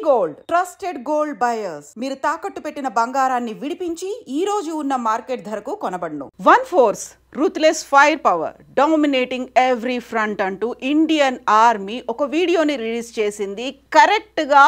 Gold trusted gold buyers మీరు తాకట్టు పెట్టిన బంగారాన్ని విడిపించి ఈ రోజు ఉన్న మార్కెట్ ధరకు కొనబడును. One force ruthless fire power dominating every front అంటూ ఇండియన్ ఆర్మీ ఒక వీడియోని రిలీజ్ చేసింది. కరెక్ట్గా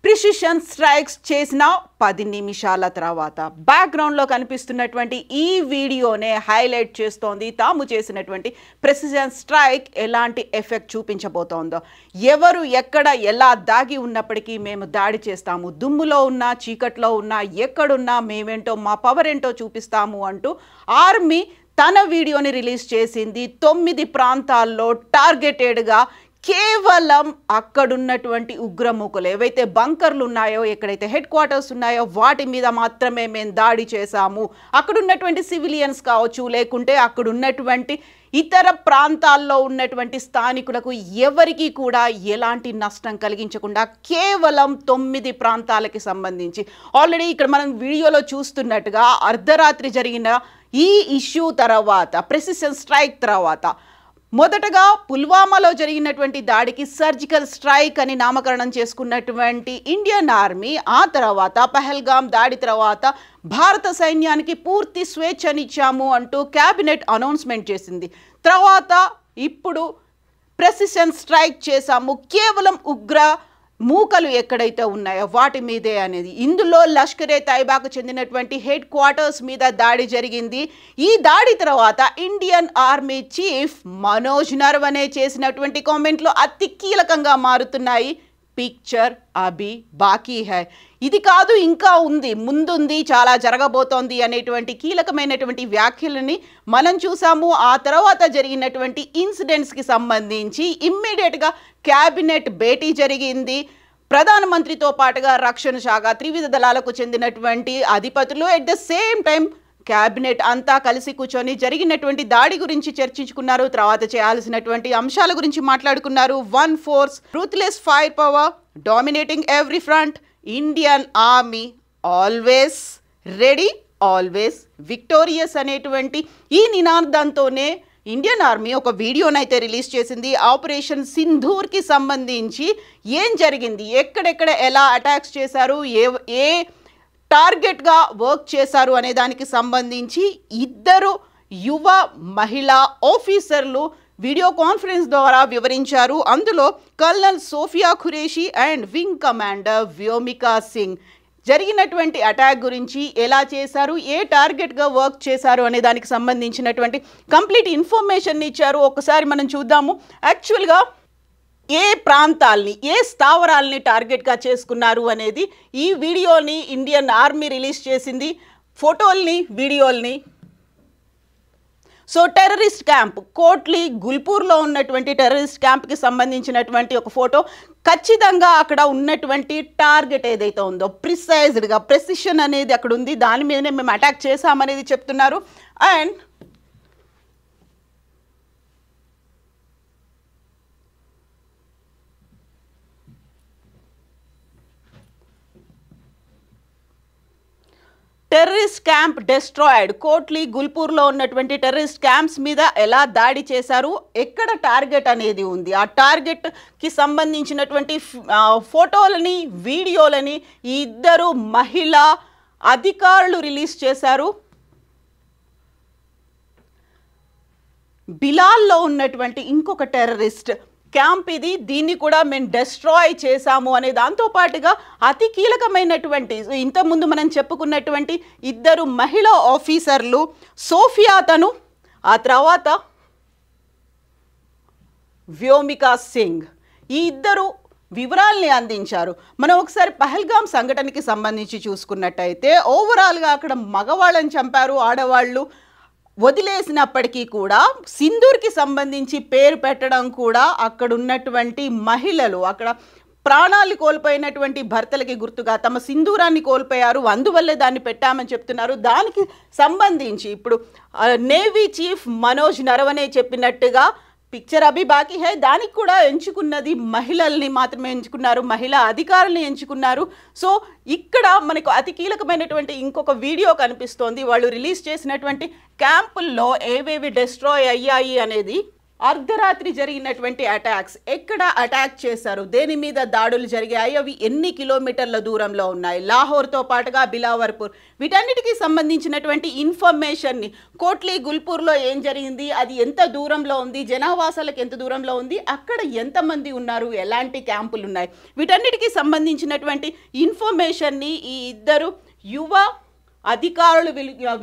ప్రిసిషన్ స్ట్రైక్స్ చేసిన 10 నిమిషాల తర్వాత బ్యాక్గ్రౌండ్లో కనిపిస్తున్నటువంటి ఈ వీడియోనే హైలైట్ చేస్తోంది తాము చేసినటువంటి ప్రిసిషన్ స్ట్రైక్ ఎలాంటి ఎఫెక్ట్ చూపించబోతోందో. ఎవరు ఎక్కడ ఎలా దాగి ఉన్నప్పటికీ మేము దాడి చేస్తాము, దుమ్ములో ఉన్నా చీకట్లో ఉన్నా ఎక్కడున్నా మేమేంటో మా పవర్ ఏంటో చూపిస్తాము అంటూ ఆర్మీ తన వీడియోని రిలీజ్ చేసింది. 9 ప్రాంతాల్లో టార్గెటెడ్గా కేవలం అక్కడున్నటువంటి ఉగ్రమూకలు ఏవైతే బంకర్లు ఉన్నాయో, ఎక్కడైతే హెడ్ క్వార్టర్స్ ఉన్నాయో వాటి మీద మాత్రమే మేము దాడి చేశాము. అక్కడున్నటువంటి సివిలియన్స్ కావచ్చు, లేకుంటే అక్కడున్నటువంటి ఇతర ప్రాంతాల్లో ఉన్నటువంటి స్థానికులకు ఎవరికి కూడా ఎలాంటి నష్టం కలిగించకుండా కేవలం 9 ప్రాంతాలకి సంబంధించి ఆల్రెడీ ఇక్కడ మనం వీడియోలో చూస్తున్నట్టుగా అర్ధరాత్రి జరిగిన ఈ ఇష్యూ తర్వాత, ప్రెసిషన్ స్ట్రైక్ తర్వాత మొదటగా పుల్వామాలో జరిగినటువంటి దాడికి సర్జికల్ స్ట్రైక్ అని నామకరణం చేసుకున్నటువంటి ఇండియన్ ఆర్మీ ఆ తర్వాత పహల్గామ్ దాడి తర్వాత భారత సైన్యానికి పూర్తి స్వేచ్ఛనిచ్చాము అంటూ క్యాబినెట్ అనౌన్స్మెంట్ చేసింది. తర్వాత ఇప్పుడు ప్రెసిషన్ స్ట్రైక్ చేశాము కేవలం ఉగ్ర మూకలు ఎక్కడైతే ఉన్నాయో వాటి మీదే అనేది. ఇందులో లష్కరే తైబాకు చెందినటువంటి హెడ్ క్వార్టర్స్ మీద దాడి జరిగింది. ఈ దాడి తర్వాత Indian army chief Manoj Naravane చేసినటువంటి కామెంట్లు అతి కీలకంగా మారుతున్నాయి. పిక్చర్ అభి బాకీ హై, ఇది కాదు ఇంకా ఉంది, ముందుంది, చాలా జరగబోతోంది అనేటువంటి కీలకమైనటువంటి వ్యాఖ్యలని మనం చూసాము. ఆ తర్వాత జరిగినటువంటి ఇన్సిడెంట్స్కి సంబంధించి ఇమ్మీడియట్గా క్యాబినెట్ భేటీ జరిగింది. ప్రధానమంత్రితో పాటుగా రక్షణ శాఖ, త్రివిధ దళాలకు చెందినటువంటి అధిపతులు at the same time cabinet అంతా కలిసి కూర్చొని జరిగినటువంటి దాడి గురించి చర్చించుకున్నారు. తర్వాత చేయాల్సినటువంటి అంశాల గురించి మాట్లాడుకున్నారు. One force ruthless fire power dominating every front, Indian army always ready, always victorious అనేటువంటి ఈ నినాదంతోనే ఇండియన్ ఆర్మీ ఒక వీడియోనైతే రిలీజ్ చేసింది. ఆపరేషన్ సింధూర్కి సంబంధించి ఏం జరిగింది, ఎక్కడెక్కడ ఎలా అటాక్స్ చేశారు, ఏ టార్గెట్గా వర్క్ చేశారు అనే దానికి సంబంధించి 2 యువ మహిళా ఆఫీసర్లు వీడియో కాన్ఫరెన్స్ ద్వారా వివరించారు. అందులో colonel Sofiya Qureshi and wing commander Vyomika Singh జరిగినటువంటి అటాక్ గురించి, ఎలా చేశారు, ఏ టార్గెట్గా వర్క్ చేశారు అనే దానికి సంబంధించినటువంటి కంప్లీట్ ఇన్ఫర్మేషన్ ఇచ్చారు. ఒకసారి మనం చూద్దాము యాక్చువల్గా ఏ ప్రాంతాల్ని, ఏ స్థావరాల్ని టార్గెట్గా చేసుకున్నారు అనేది. ఈ వీడియోని ఇండియన్ ఆర్మీ రిలీజ్ చేసింది, ఫోటోల్ని, వీడియోల్ని. సో టెర్రరిస్ట్ క్యాంప్ కోట్లీ గుల్పూర్లో ఉన్నటువంటి టెర్రరిస్ట్ క్యాంప్కి సంబంధించినటువంటి ఒక ఫోటో. ఖచ్చితంగా అక్కడ ఉన్నటువంటి టార్గెట్ ఏదైతే ఉందో ప్రిసైజ్డ్గా ప్రెసిషన్ అనేది అక్కడ ఉంది, దాని మీదనే మేము అటాక్ చేసామనేది చెప్తున్నారు. And terrorist camp destroyed, Kotli గుల్పూర్లో ఉన్నటువంటి టెర్రరిస్ట్ క్యాంప్స్ మీద ఎలా దాడి చేశారు, ఎక్కడ టార్గెట్ అనేది ఉంది, ఆ టార్గెట్కి సంబంధించినటువంటి ఫోటోలని, వీడియోలని 2 మహిళా అధికారులు రిలీజ్ చేశారు. బిలాల్లో ఉన్నటువంటి ఇంకొక టెర్రరిస్ట్ క్యాంప్ ఇది, దీన్ని కూడా మేము డెస్ట్రాయ్ చేశాము అనే దాంతోపాటుగా అతి కీలకమైనటువంటి ఇంతకుముందు మనం చెప్పుకున్నటువంటి 2 మహిళా ఆఫీసర్లు సోఫియా తను, ఆ తర్వాత వ్యోమికా సింగ్, ఈ 2 వివరాల్ని అందించారు. మనం ఒకసారి పహల్గామ్ సంఘటనకి సంబంధించి చూసుకున్నట్టయితే ఓవరాల్గా అక్కడ మగవాళ్ళని చంపారు, ఆడవాళ్ళు వదిలేసినప్పటికీ కూడా సింధూర్కి సంబంధించి పేరు పెట్టడం కూడా అక్కడ ఉన్నటువంటి మహిళలు, అక్కడ ప్రాణాలు కోల్పోయినటువంటి భర్తలకి గుర్తుగా తమ సింధూరాన్ని కోల్పోయారు, అందువల్లే దాన్ని పెట్టామని చెప్తున్నారు. దానికి సంబంధించి ఇప్పుడు నేవీ చీఫ్ మనోజ్ నరవనే చెప్పినట్టుగా పిక్చర్ అభి బాకీ హై, దానికి కూడా ఎంచుకున్నది మహిళల్ని మాత్రమే ఎంచుకున్నారు, మహిళా అధికారుల్ని ఎంచుకున్నారు. సో ఇక్కడ మనకు అతి కీలకమైనటువంటి ఇంకొక వీడియో కనిపిస్తోంది. వాళ్ళు రిలీజ్ చేసినటువంటి క్యాంపుల్లో ఏవేవి డెస్ట్రాయ్ అయ్యాయి అనేది. అర్ధరాత్రి జరిగినటువంటి అటాక్స్, ఎక్కడ అటాక్ చేశారు, దేని మీద దాడులు జరిగాయి, అవి ఎన్ని కిలోమీటర్ల దూరంలో ఉన్నాయి, లాహోర్తో పాటుగా బిలావర్పూర్, వీటన్నిటికీ సంబంధించినటువంటి ఇన్ఫర్మేషన్ని, కోట్లీ గుల్పూర్లో ఏం జరిగింది, అది ఎంత దూరంలో ఉంది, జనావాసాలకు ఎంత దూరంలో ఉంది, అక్కడ ఎంతమంది ఉన్నారు, ఎలాంటి క్యాంపులు ఉన్నాయి, వీటన్నిటికీ సంబంధించినటువంటి ఇన్ఫర్మేషన్ని ఈ ఇద్దరు యువ అధికారులు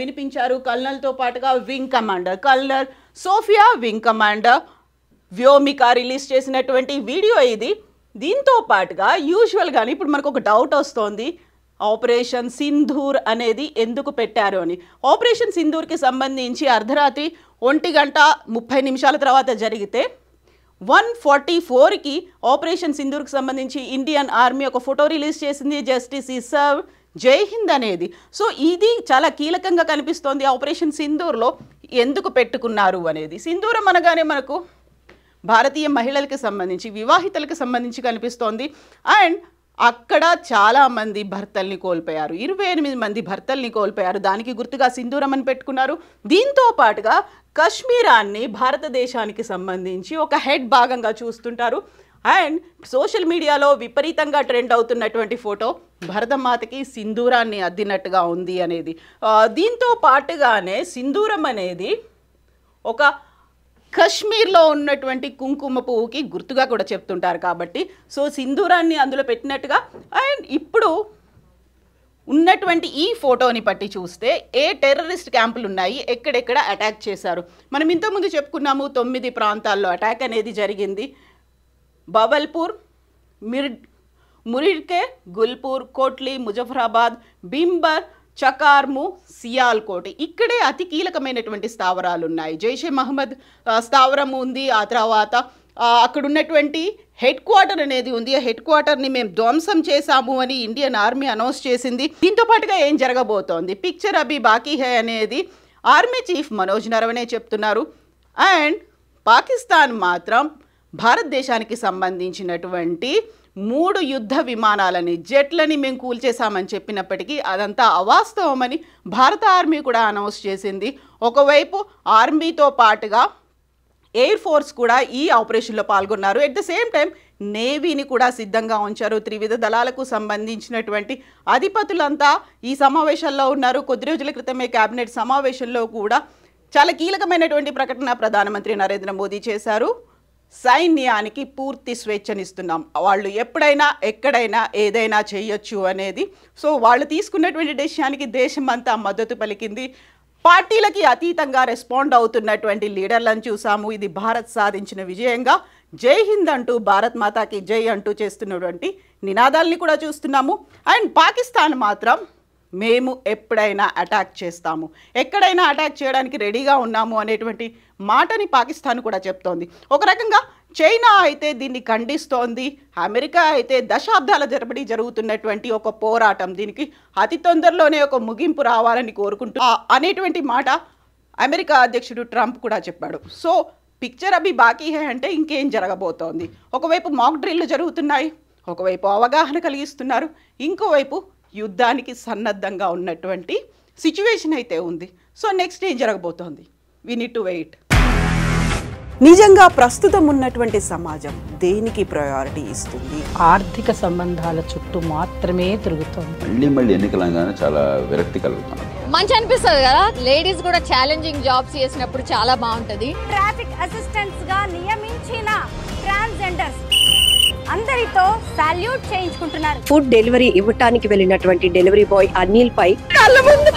వినిపించారు. కల్నల్తో పాటుగా wing commander colonel Sofiya, wing commander Vyomika release చేసినటువంటి వీడియో ఇది. దీంతో పాటుగా యూజువల్గానే ఇప్పుడు మనకు ఒక డౌట్ వస్తోంది, ఆపరేషన్ సింధూర్ అనేది ఎందుకు పెట్టారు అని. ఆపరేషన్ సింధూర్కి సంబంధించి అర్ధరాత్రి 1:30 తర్వాత జరిగితే 1:44కి ఆపరేషన్ సింధూర్కి సంబంధించి ఇండియన్ ఆర్మీ ఒక ఫోటో రిలీజ్ చేసింది, జస్టిస్ ఈ సర్వ్ జై హింద్ అనేది. సో ఇది చాలా కీలకంగా కనిపిస్తోంది. ఆపరేషన్ సింధూర్లో ఎందుకు పెట్టుకున్నారు అనేది. సింధూరం అనగానే మనకు భారతీయ మహిళలకు సంబంధించి, వివాహితలకు సంబంధించి కనిపిస్తోంది. అండ్ అక్కడ చాలామంది భర్తల్ని కోల్పోయారు, 28 మంది భర్తల్ని కోల్పోయారు. దానికి గుర్తుగా సింధూరం అని పెట్టుకున్నారు. దీంతో పాటుగా కశ్మీరాన్ని భారతదేశానికి సంబంధించి ఒక హెడ్ భాగంగా చూస్తుంటారు. అండ్ సోషల్ మీడియాలో విపరీతంగా ట్రెండ్ అవుతున్నటువంటి ఫోటో భరతమాతకి సింధూరాన్ని అద్దినట్టుగా ఉంది అనేది. దీంతో పాటుగానే సింధూరం అనేది ఒక కశ్మీర్లో ఉన్నటువంటి కుంకుమ పువ్వుకి గుర్తుగా కూడా చెప్తుంటారు కాబట్టి సో సింధూరాన్ని అందులో పెట్టినట్టుగా. అండ్ ఇప్పుడు ఉన్నటువంటి ఈ ఫోటోని పట్టి చూస్తే ఏ టెర్రరిస్ట్ క్యాంపులు ఉన్నాయి, ఎక్కడెక్కడ అటాక్ చేశారు. మనం ఇంతకుముందు చెప్పుకున్నాము 9 ప్రాంతాల్లో అటాక్ అనేది జరిగింది. బవల్పూర్, మురిడ్కే, గుల్పూర్, కోట్లీ, ముజఫరాబాద్, బింబర్, చకార్ము, సియాల్కోట్, ఇక్కడే అతి కీలకమైనటువంటి స్థావరాలు ఉన్నాయి. జైషే మహమ్మద్ స్థావరం ఉంది. ఆ తర్వాత అక్కడ ఉన్నటువంటి హెడ్ క్వార్టర్ అనేది ఉంది. ఆ హెడ్ క్వార్టర్ని మేము ధ్వంసం చేశాము అని ఇండియన్ ఆర్మీ అనౌన్స్ చేసింది. దీంతో పాటుగా ఏం జరగబోతోంది, పిక్చర్ అభి బాకీ హై అనేది ఆర్మీ చీఫ్ మనోజ్ నరవణే చెప్తున్నారు. అండ్ పాకిస్తాన్ మాత్రం భారతదేశానికి సంబంధించినటువంటి 3 యుద్ధ విమానాలని, జెట్లని మేము కూల్చేశామని చెప్పినప్పటికీ అదంతా అవాస్తవమని భారత ఆర్మీ కూడా అనౌన్స్ చేసింది. ఒకవైపు ఆర్మీతో పాటుగా ఎయిర్ ఫోర్స్ కూడా ఈ ఆపరేషన్లో పాల్గొన్నారు. ఎట్ ద సేమ్ టైం నేవీని కూడా సిద్ధంగా ఉంచారు. త్రివిధ దళాలకు సంబంధించినటువంటి అధిపతులంతా ఈ సమావేశాల్లో ఉన్నారు. కొద్ది రోజుల క్రితమే కేబినెట్ సమావేశంలో కూడా చాలా కీలకమైనటువంటి ప్రకటన ప్రధానమంత్రి నరేంద్ర మోదీ చేశారు. సైన్యానికి పూర్తి స్వేచ్ఛనిస్తున్నాం, వాళ్ళు ఎప్పుడైనా ఎక్కడైనా ఏదైనా చేయొచ్చు అనేది. సో వాళ్ళు తీసుకున్నటువంటి డెసిషన్కి దేశం అంతా మద్దతు పలికింది. పార్టీలకి అతీతంగా రెస్పాండ్ అవుతున్నటువంటి లీడర్లను చూసాము. ఇది భారత్ సాధించిన విజయంగా జై హింద్ అంటూ, భారత్ మాతాకి జై అంటూ చేస్తున్నటువంటి నినాదాలని కూడా చూస్తున్నాము. అండ్ పాకిస్తాన్ మాత్రం మేము ఎప్పుడైనా అటాక్ చేస్తాము, ఎక్కడైనా అటాక్ చేయడానికి రెడీగా ఉన్నాము అనేటువంటి మాటని పాకిస్తాన్ కూడా చెప్తోంది. ఒక రకంగా చైనా అయితే దీన్ని ఖండిస్తోంది. అమెరికా అయితే దశాబ్దాల తరబడి జరుగుతున్నటువంటి ఒక పోరాటం, దీనికి అతి తొందరలోనే ఒక ముగింపు రావాలని కోరుకుంటూ అనేటువంటి మాట అమెరికా అధ్యక్షుడు ట్రంప్ కూడా చెప్పాడు. సో పిక్చర్ అభి బాకీ హై అంటే ఇంకేం జరగబోతోంది. ఒకవైపు మాక్ డ్రిల్లు జరుగుతున్నాయి, ఒకవైపు అవగాహన కలిగిస్తున్నారు, ఇంకోవైపు యుద్ధానికి సన్నద్ధంగా ఉన్నటువంటి సిచ్యువేషన్ అయితే ఉంది. సో నెక్స్ట్ ఏం జరగబోతోంది, వి నీడ్ టు వెయిట్. నిజంగా ప్రస్తుతం ఉన్నటువంటి సమాజం దేనికి ప్రయారిటీ ఇస్తుంది? ఆర్థిక సంబంధాల చుట్టూ మాత్రమే తిరుగుతుంది. మళ్ళీ ఎన్నికలంగానే చాలా విరక్తి కలుగుతుంది. మంచి అనిపిస్తుంది కదా, లేడీస్ కూడా ఛాలెంజింగ్ జాబ్స్ చేసినప్పుడు చాలా బాగుంటది. ట్రాఫిక్ అసిస్టెంట్స్ గా నియమించిన ట్రాన్స్జెండర్స్ అందరితో సాల్యూట్ చేయించుకుంటున్నారు. ఫుడ్ డెలివరీ ఇవ్వటానికి వెళ్ళినటువంటి డెలివరీ బాయ్ అనిల్ పై కళ్ళ ముందు